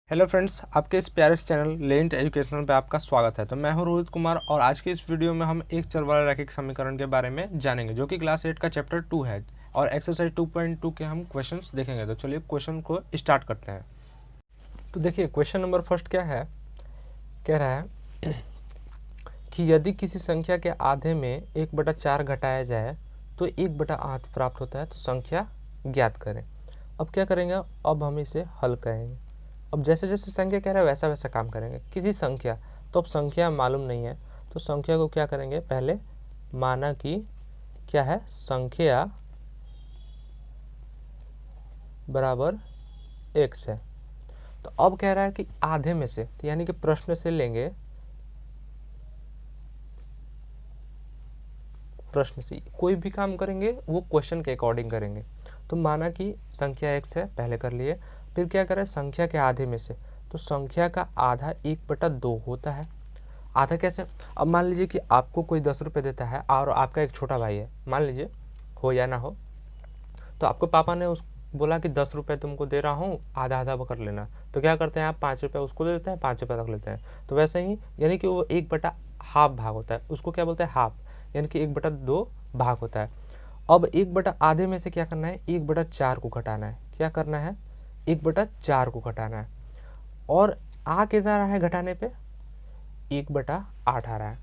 Hello friends, आपके इस प्यारे से चैनल लेंट एजुकेशनल पे आपका स्वागत है। तो मैं हूं रोहित कुमार और आज की इस वीडियो में हम एक चर वाले रैखिक समीकरण के बारे में जानेंगे जो कि क्लास 8 का चैप्टर 2 है और एक्सरसाइज 2.2 के हम क्वेश्चंस देखेंगे। तो चलिए क्वेश्चन को स्टार्ट करते हैं। तो देखिए क्वेश्चन नंबर फर्स्ट क्या है, कह रहा है कि यदि किसी संख्या के आधे में 1/4 घटाया जाए तो 1/8 प्राप्त होता है, तो संख्या ज्ञात करें। अब क्या करेंगे, अब हम इसे हल करेंगे। अब जैसे जैसे संख्या कह रहा है वैसा वैसा काम करेंगे। किसी संख्या, तो अब संख्या मालूम नहीं है तो संख्या को क्या करेंगे, पहले माना कि क्या है, संख्या बराबर x है। तो अब कह रहा है कि आधे में से, तो यानी कि प्रश्न से लेंगे, प्रश्न से कोई भी काम करेंगे वो क्वेश्चन के अकॉर्डिंग करेंगे। तो माना कि संख्या x है, पहले कर लिए। फिर क्या करें, संख्या के आधे में से, तो संख्या का आधा 1/2 होता है। आधा कैसे, अब मान लीजिए कि आपको कोई 10 रुपये देता है और आपका एक छोटा भाई है, मान लीजिए हो या ना हो, तो आपको पापा ने उस बोला कि 10 रुपये तुमको दे रहा हूँ, आधा आधा कर लेना। तो क्या करते हैं आप, 5 रुपये उसको दे देते हैं, 5 रुपये रख लेते हैं। तो वैसे ही यानी कि वो 1/2 भाग होता है, उसको क्या बोलते हैं, हाफ, यानी कि 1/2 भाग होता है। अब 1/आधे में से क्या करना है, 1/4 को घटाना है। क्या करना है, 1/4 को घटाना है। और आ कितना रहा है घटाने पे, 1/8 आ रहा है।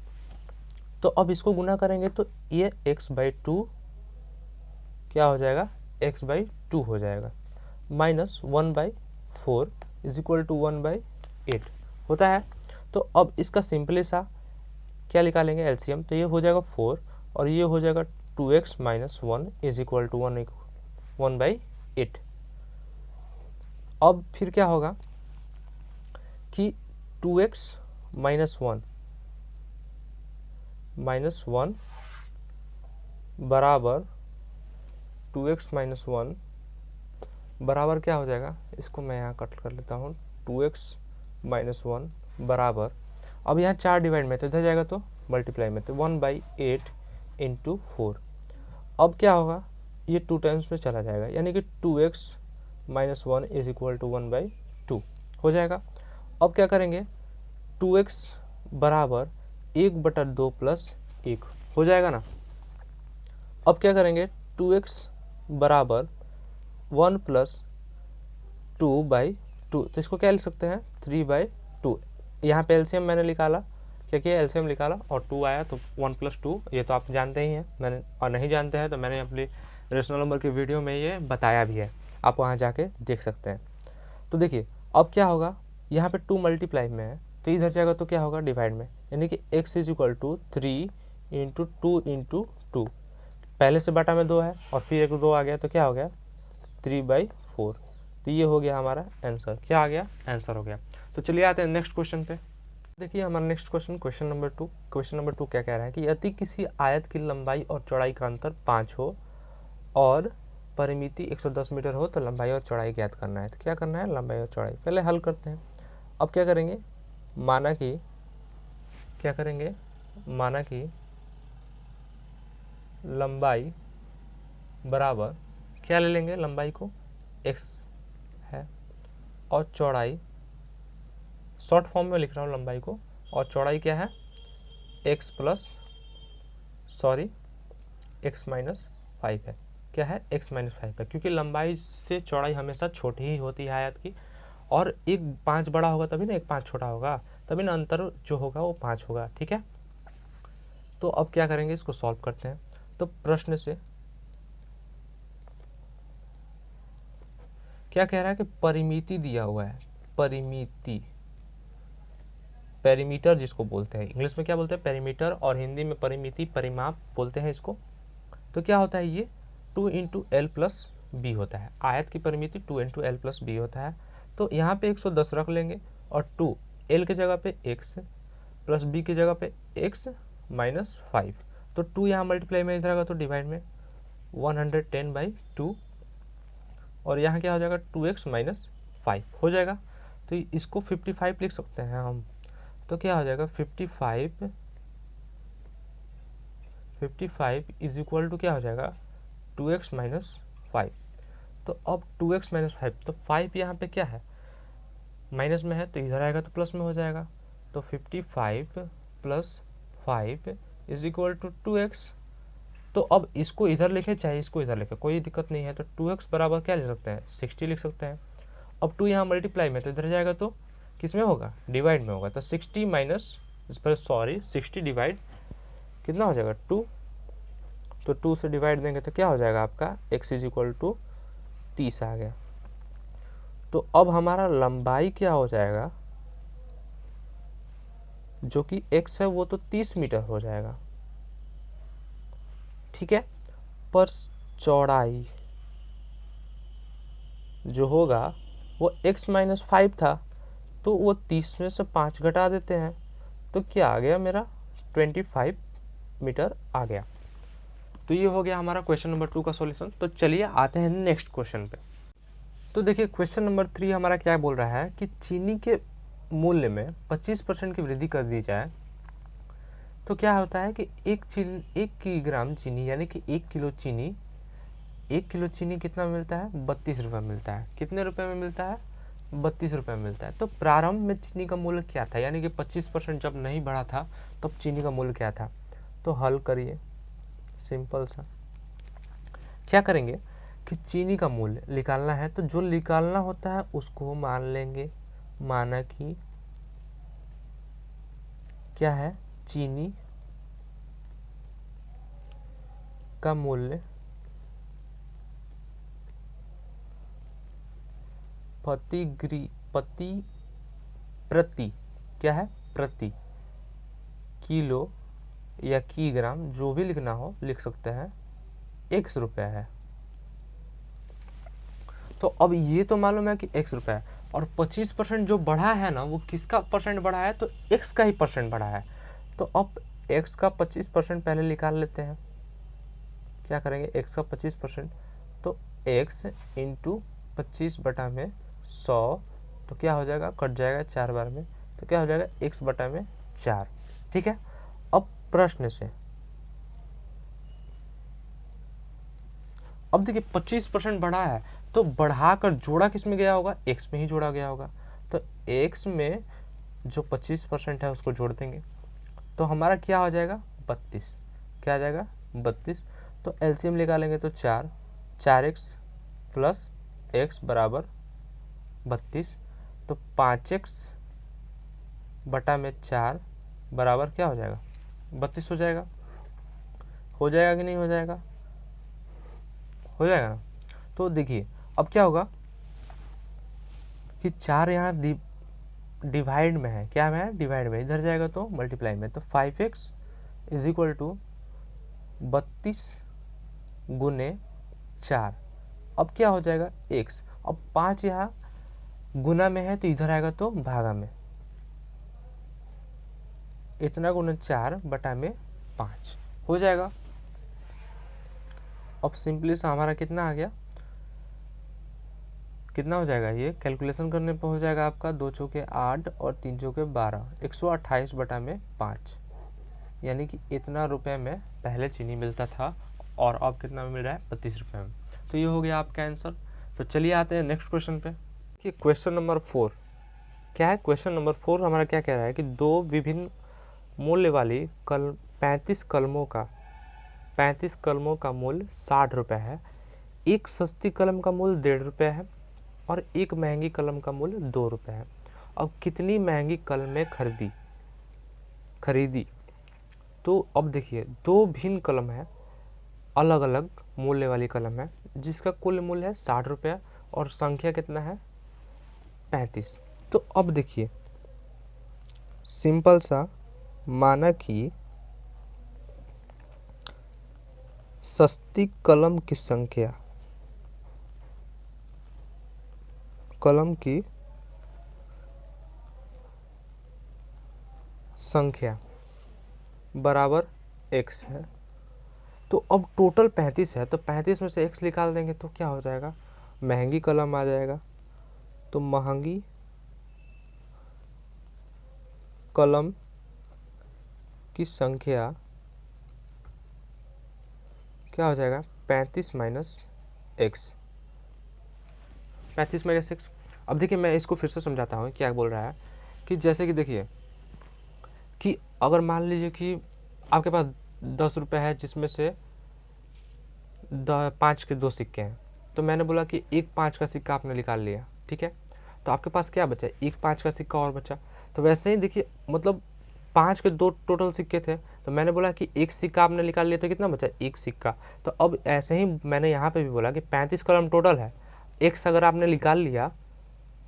तो अब इसको गुना करेंगे तो ये x/2 क्या हो जाएगा, x/2 हो जाएगा, माइनस 1/4 इज इक्वल टू 1/8 होता है। तो अब इसका सिंपली सा क्या निकालेंगे, एलसीएम। तो ये हो जाएगा 4 और ये हो जाएगा 2x - 1 इज इक्वल टू 1/8। अब फिर क्या होगा कि 2x - 1 बराबर 2x - 1 बराबर क्या हो जाएगा, इसको मैं यहाँ कट कर लेता हूँ। 2x - 1 बराबर, अब यहाँ 4 डिवाइड में तो इधर जाएगा तो मल्टीप्लाई में, तो 1/8 इंटू 4। अब क्या होगा, ये 2 टाइम्स में चला जाएगा, यानी कि 2x - 1 इज इक्वल टू 1/2 हो जाएगा। अब क्या करेंगे, 2x बराबर 1/2 प्लस 1 हो जाएगा ना। अब क्या करेंगे, 2x बराबर 1 प्लस 2/2, तो इसको क्या लिख सकते हैं, 3/2। यहाँ पे एलसीएम मैंने निकाला, क्या किया, एलसीएम निकाला और 2 आया, तो 1 + 2 ये तो आप जानते ही हैं मैंने, और नहीं जानते हैं तो मैंने अपनी रेशनल नंबर की वीडियो में ये बताया भी है, आप वहाँ जाके देख सकते हैं। तो देखिए अब क्या होगा, यहाँ पे 2 मल्टीप्लाई में है तो इधर जाएगा तो क्या होगा, डिवाइड में, यानी कि x इज इक्वल टू 3 × 2 × 2। पहले से बटा में 2 है और फिर एक 2 आ गया तो क्या हो गया, 3/4। तो ये हो गया हमारा आंसर, क्या आ गया, आंसर हो गया। तो चलिए आते हैं नेक्स्ट क्वेश्चन पे। देखिए हमारा next question, question number 2। Question number 2 क्या कह रहा है कि यदि किसी आयत की लंबाई और चौड़ाई का अंतर 5 हो और परिमिति 110 मीटर हो तो लंबाई और चौड़ाई ज्ञात करना है। तो क्या करना है, लंबाई और चौड़ाई पहले हल करते हैं। अब क्या करेंगे, माना कि क्या करेंगे, माना कि लंबाई बराबर क्या ले लेंगे, लंबाई को x है और चौड़ाई, शॉर्ट फॉर्म में लिख रहा हूँ लंबाई को, और चौड़ाई क्या है, x -5 है। क्या है, x - 5 है, क्योंकि लंबाई से चौड़ाई हमेशा छोटी ही होती है आयत की, और एक 5 बड़ा होगा तभी ना एक 5 छोटा होगा, तभी ना अंतर जो होगा वो 5 होगा, ठीक है। तो अब क्या करेंगे, इसको सॉल्व करते हैं। तो प्रश्न से क्या कह रहा है कि परिमिति दिया हुआ है, परिमिति, पेरीमीटर जिसको बोलते हैं, इंग्लिश में क्या बोलते हैं, पेरीमीटर, और हिंदी में परिमिति, परिमाप बोलते हैं इसको। तो क्या होता है ये, 2 × L + B होता है, आयत की परिमिति 2 × L + B होता है। तो यहाँ पे 110 रख लेंगे और 2 L की जगह पे x प्लस B की जगह पे x - 5, तो 2 यहाँ मल्टीप्लाई में इधर आएगा तो डिवाइड में 110/2, और यहाँ क्या हो जाएगा, 2x - 5 हो जाएगा। तो इसको 55 लिख सकते हैं हम। तो क्या हो जाएगा, 55 इज इक्वल टू क्या हो जाएगा, 2x - 5। तो अब 2x - 5, तो 5 यहाँ पे क्या है, माइनस में है तो इधर आएगा तो प्लस में हो जाएगा। तो 55 plus 5 is equal to 2x। तो अब इसको इधर लिखे चाहे इसको इधर लिखे कोई दिक्कत नहीं है। तो 2x बराबर क्या लिख सकते हैं, 60 लिख सकते हैं। अब 2 यहाँ मल्टीप्लाई में तो इधर जाएगा तो किस में होगा, डिवाइड में होगा। तो 60 माइनस इस पर 60 डिवाइड कितना हो जाएगा 2। तो 2 से डिवाइड देंगे तो क्या हो जाएगा आपका x इज इक्वल टू 30 आ गया। तो अब हमारा लंबाई क्या हो जाएगा, जो कि x है वो तो 30 मीटर हो जाएगा, ठीक है। पर चौड़ाई जो होगा वो x माइनस 5 था, तो वो 30 में से 5 घटा देते हैं तो क्या आ गया मेरा 25 मीटर आ गया। तो ये हो गया हमारा क्वेश्चन नंबर 2 का सॉल्यूशन। तो चलिए आते हैं नेक्स्ट क्वेश्चन पे। तो देखिए क्वेश्चन नंबर 3 हमारा क्या बोल रहा है कि चीनी के मूल्य में 25% की वृद्धि कर दी जाए तो क्या होता है कि 1 किलोग्राम चीनी यानी कि 1 किलो चीनी कितना मिलता है, 32 रुपये मिलता है। कितने रुपए में मिलता है, 32 रुपये में मिलता है। तो प्रारंभ में चीनी का मूल्य क्या था, यानी कि 25% जब नहीं बढ़ा था तब चीनी का मूल्य क्या था। तो हल करिए, सिंपल सा क्या करेंगे कि चीनी का मूल्य निकालना है, तो जो निकालना होता है उसको मान लेंगे। माना कि क्या है, चीनी का मूल्य प्रति क्या है, प्रति किलो या किग्राम, जो भी लिखना हो लिख सकते हैं, x रुपया है। तो अब ये तो मालूम है कि x रुपया है, और 25% जो बढ़ा है ना वो किसका परसेंट बढ़ा है, तो x का ही परसेंट बढ़ा है। तो अब x का 25% पहले निकाल लेते हैं। क्या करेंगे, x का 25%, तो x इंटू 25/100, तो क्या हो जाएगा, कट जाएगा 4 बार में, तो क्या हो जाएगा x/4, ठीक है। अब प्रश्न से अब देखिए 25% बढ़ा है तो बढ़ाकर जोड़ा किस में गया होगा, x में ही जोड़ा गया होगा। तो x में जो 25% है उसको जोड़ देंगे तो हमारा क्या हो जाएगा, 32। क्या आ जाएगा, 32। तो एलसीएम निकालेंगे तो 4x प्लस x बराबर 32। तो 5x/4 बराबर क्या हो जाएगा, 32 हो जाएगा। हो जाएगा कि नहीं हो जाएगा, हो जाएगा ना। तो देखिए अब क्या होगा कि 4 यहाँ डिवाइड में है, क्या में है, डिवाइड में, इधर जाएगा तो मल्टीप्लाई में। तो 5x इज इक्वल टू 32 गुने 4। अब क्या हो जाएगा x। अब 5 यहाँ गुना में है तो इधर आएगा तो भागा में, इतना गुना 4/5 हो जाएगा। अब सिंपली सा हमारा कितना आ गया, कितना हो जाएगा, ये कैलकुलेशन करने पर हो जाएगा आपका 2 चौके 8 और 3 चौके 12, 128/5, यानी कि इतना रुपए में पहले चीनी मिलता था और अब कितना मिल रहा है, 32 रुपये में। तो ये हो गया आपका आंसर। तो चलिए आते हैं नेक्स्ट क्वेश्चन पे कि क्वेश्चन नंबर 4 क्या है। क्वेश्चन नंबर 4 हमारा क्या कह रहा है कि दो विभिन्न मूल्य वाली 35 कलमों का मूल्य 60 रुपये है। एक सस्ती कलम का मूल्य 1.5 रुपये है और एक महंगी कलम का मूल्य 2 रुपये है। अब कितनी महंगी कलमें खरीदी। तो अब देखिए दो भिन्न कलम है, अलग अलग मूल्य वाली कलम है, जिसका कुल मूल्य है 60 रुपये और संख्या कितना है, 35। तो अब देखिए सिंपल सा, माना कि सस्ती कलम की संख्या बराबर x है। तो अब टोटल 35 है, तो 35 में से x निकाल देंगे तो क्या हो जाएगा, महंगी कलम आ जाएगा। तो महंगी कलम की संख्या क्या हो जाएगा, 35 माइनस x। अब देखिए मैं इसको फिर से समझाता हूँ क्या बोल रहा है कि जैसे कि देखिए कि अगर मान लीजिए कि आपके पास 10 रुपये है जिसमें से 5 के 2 सिक्के हैं, तो मैंने बोला कि एक 5 का सिक्का आपने निकाल लिया, ठीक है, तो आपके पास क्या बचा, एक 5 का सिक्का और बचा। तो वैसे ही देखिए मतलब 5 के 2 टोटल सिक्के थे, तो मैंने बोला कि एक सिक्का आपने निकाल लिया तो कितना बचा, एक सिक्का। तो अब ऐसे ही मैंने यहाँ पे भी बोला कि 35 कलम टोटल है, एक्स अगर आपने निकाल लिया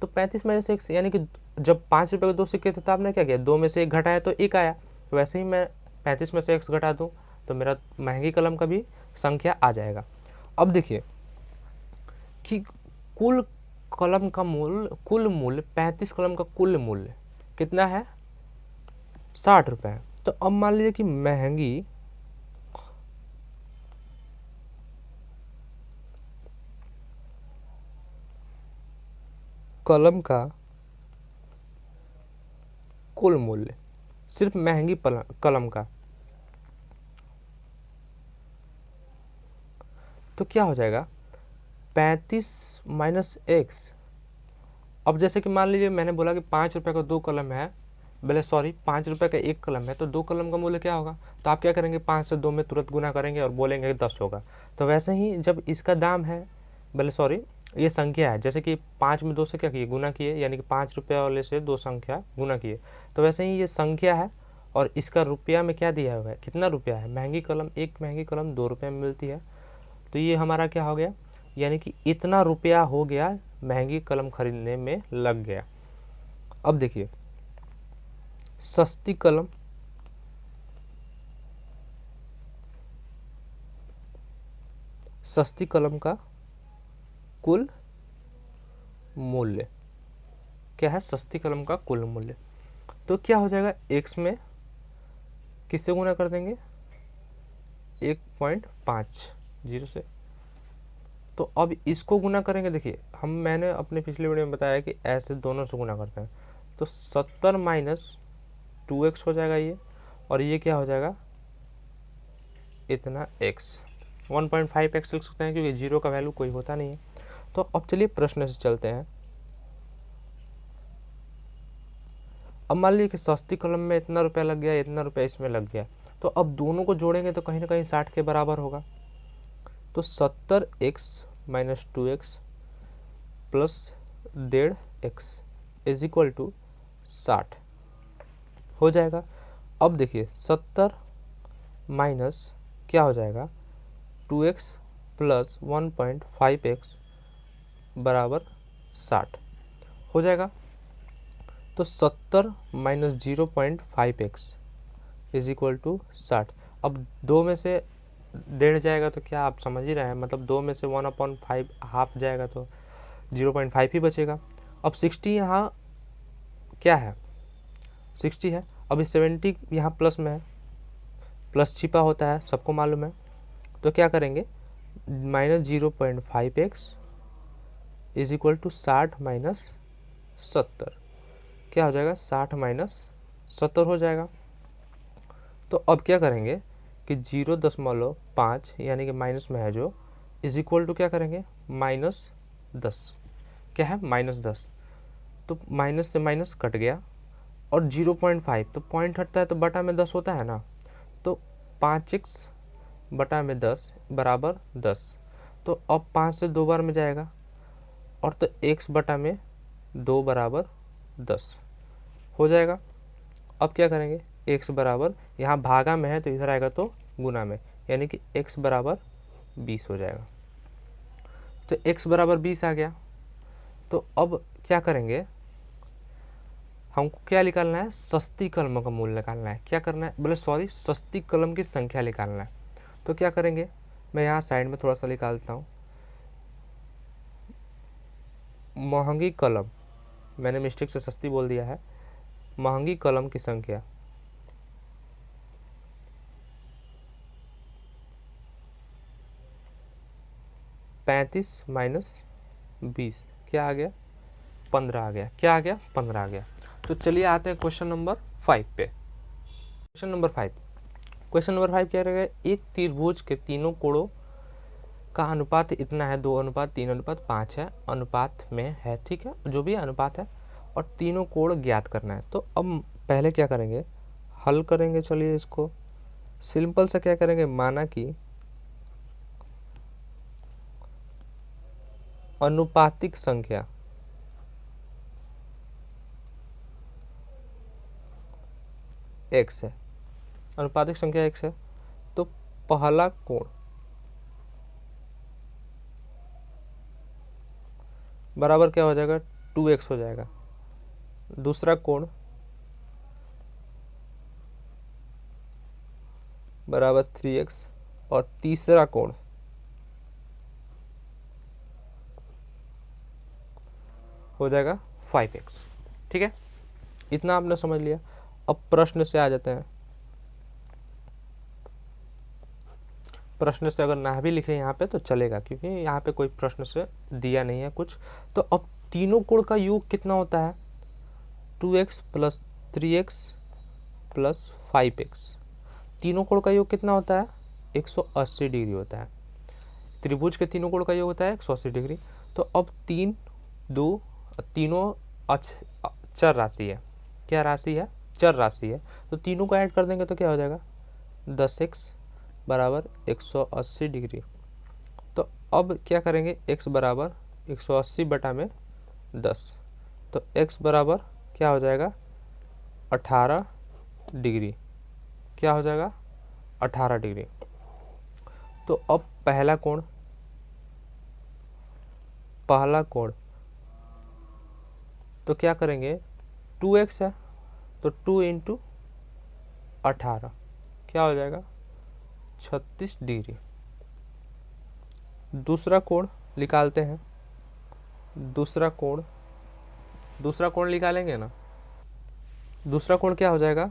तो 35 में से एक्स, यानी कि जब 5 रुपये के 2 सिक्के थे तो आपने क्या किया, 2 में से 1 घटाया तो 1 आया। तो वैसे ही मैं 35 में से एक्स घटा दूँ तो मेरा महंगी कलम का भी संख्या आ जाएगा। अब देखिए कि कुल कलम का मूल्य, कुल मूल्य 35 कलम का कुल मूल्य कितना है, 60 रुपये है। तो अब मान लीजिए कि महंगी कलम का कुल मूल्य, सिर्फ महंगी कलम का, तो क्या हो जाएगा 35 माइनस एक्स। अब जैसे कि मान लीजिए मैंने बोला कि 5 रुपये का 2 कलम है, भले सॉरी 5 रुपये का 1 कलम है, तो 2 कलम का मूल्य क्या होगा, तो आप क्या करेंगे 5 से 2 में तुरंत गुना करेंगे और बोलेंगे 10 होगा। तो वैसे ही जब इसका दाम है, भले सॉरी ये संख्या है, जैसे कि 5 में 2 से क्या किए, गुना किए, यानी कि 5 रुपये वाले से 2 संख्या गुना किए, तो वैसे ही ये संख्या है और इसका रुपया में क्या दिया हुआ है, कितना रुपया है, महंगी कलम, एक महंगी कलम 2 रुपये में मिलती है, तो ये हमारा क्या हो गया, यानी कि इतना रुपया हो गया महंगी कलम खरीदने में लग गया। अब देखिए सस्ती कलम, सस्ती कलम का कुल मूल्य क्या है, सस्ती कलम का कुल मूल्य, तो क्या हो जाएगा, एक्स में किससे गुना कर देंगे, 1.50 से, तो अब इसको गुना करेंगे। देखिए मैंने अपने पिछले वीडियो में बताया कि ऐसे दोनों से गुना करते हैं, तो 70 माइनस 2x हो जाएगा ये, और ये क्या हो जाएगा, इतना x, 1.5x लिख सकते हैं क्योंकि जीरो का वैल्यू कोई होता नहीं है। तो अब चलिए प्रश्न से चलते हैं। अब मान लीजिए कि सस्ती कलम में इतना रुपया लग गया, इतना रुपया इसमें लग गया, तो अब दोनों को जोड़ेंगे तो कहीं ना कहीं 60 के बराबर होगा। तो 70x minus 2x plus 1.5x is equal to 60 हो जाएगा। अब देखिए 70 माइनस क्या हो जाएगा, 2x प्लस 1.5x बराबर 60 हो जाएगा। तो 70 minus 0.5x is equal to 60। अब 2 में से 1.5 जाएगा तो क्या आप समझ ही रहे हैं, मतलब 2 में से 1/5 हाफ जाएगा तो 0.5 ही बचेगा। अब 60 यहाँ क्या है, 60 है, अभी 70 यहाँ प्लस में है, प्लस छिपा होता है सबको मालूम है, तो क्या करेंगे minus 0.5x is equal to 60 minus 70, क्या हो जाएगा 60 माइनस 70 हो जाएगा। तो अब क्या करेंगे कि 0.5 यानी कि माइनस में है जो, इज इक्वल टू क्या करेंगे -10, क्या है -10, तो माइनस से माइनस कट गया, और 0.5 तो पॉइंट हटता है तो बटा में 10 होता है ना, तो 5x बटा में 10 बराबर 10, तो अब 5 से 2 बार में जाएगा, और तो x बटा में 2 बराबर 10 हो जाएगा। अब क्या करेंगे x बराबर, यहाँ भागा में है तो इधर आएगा तो गुना में, यानी कि x बराबर 20 हो जाएगा। तो x बराबर 20 आ गया। तो अब क्या करेंगे, हमको क्या निकालना है, सस्ती कलम का मूल्य निकालना है। क्या करना है, बोले सॉरी सस्ती कलम की संख्या निकालना है। तो क्या करेंगे, मैं यहाँ साइड में थोड़ा सा निकालता हूँ, महंगी कलम, मैंने मिस्टेक से सस्ती बोल दिया है, महंगी कलम की संख्या पैंतीस माइनस 20 क्या आ गया, 15 आ गया, क्या आ गया 15 आ गया। तो चलिए आते हैं क्वेश्चन नंबर 5 पे। क्वेश्चन नंबर 5 क्या रहेगा, एक त्रिभुज के तीनों कोणों का अनुपात इतना है, 2:3:5 है, अनुपात में है, ठीक है, जो भी अनुपात है, और तीनों कोण ज्ञात करना है। तो अब पहले क्या करेंगे, हल करेंगे। चलिए इसको सिंपल से क्या करेंगे, माना कि अनुपातिक संख्या x है, अनुपातिक संख्या x है, तो पहला कोण बराबर क्या हो जाएगा, 2x हो जाएगा, दूसरा कोण बराबर 3x, और तीसरा कोण हो जाएगा 5x। ठीक है, इतना आपने समझ लिया। अब प्रश्न से आ जाते हैं। प्रश्न से अगर ना भी लिखे यहाँ पे तो चलेगा, क्योंकि यहाँ पे कोई प्रश्न से दिया नहीं है कुछ। तो अब तीनों कोण का योग कितना होता है, 2x plus 3x plus 5x। तीनों कोण का योग कितना होता है, 180 डिग्री होता है। त्रिभुज के तीनों कोण का योग होता है 180 डिग्री। तो अब तीनों चर राशि है। क्या राशि है, चर राशि है। तो तीनों को ऐड कर देंगे तो क्या हो जाएगा, 10x बराबर 180 डिग्री। तो अब क्या करेंगे, x बराबर 180 बटा में 10, तो x बराबर क्या हो जाएगा, 18 डिग्री। क्या हो जाएगा, 18 डिग्री। तो अब पहला कोण तो क्या करेंगे, 2x है तो 2 इंटू 18 क्या हो जाएगा, 36 डिग्री। दूसरा कोण निकालते हैं, दूसरा कोण निकालेंगे ना। दूसरा कोण क्या हो जाएगा,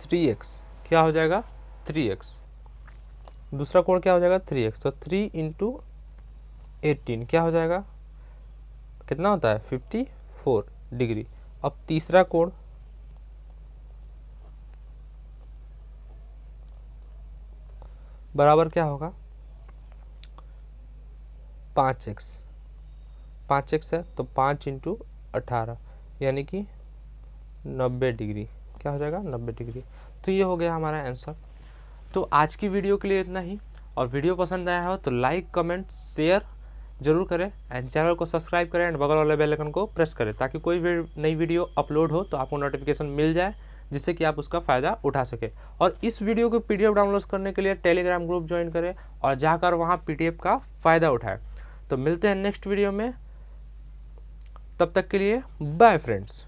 3x। क्या हो जाएगा, 3x। दूसरा कोण क्या हो जाएगा, 3x। तो 3 इंटू 18 क्या हो जाएगा, कितना होता है, 54 डिग्री। अब तीसरा कोण बराबर क्या होगा, 5x। 5x है तो 5 इंटू 18 यानी कि 90 डिग्री। क्या हो जाएगा, 90 डिग्री। तो ये हो गया हमारा आंसर। तो आज की वीडियो के लिए इतना ही, और वीडियो पसंद आया हो तो लाइक कमेंट शेयर जरूर करें, एंड चैनल को सब्सक्राइब करें, एंड बगल वाले बेल आइकन को प्रेस करें, ताकि कोई भी नई वीडियो अपलोड हो तो आपको नोटिफिकेशन मिल जाए, जिससे कि आप उसका फ़ायदा उठा सके। और इस वीडियो को PDF डाउनलोड करने के लिए टेलीग्राम ग्रुप ज्वाइन करें और जाकर वहाँ PDF का फ़ायदा उठाएं। तो मिलते हैं नेक्स्ट वीडियो में, तब तक के लिए बाय फ्रेंड्स।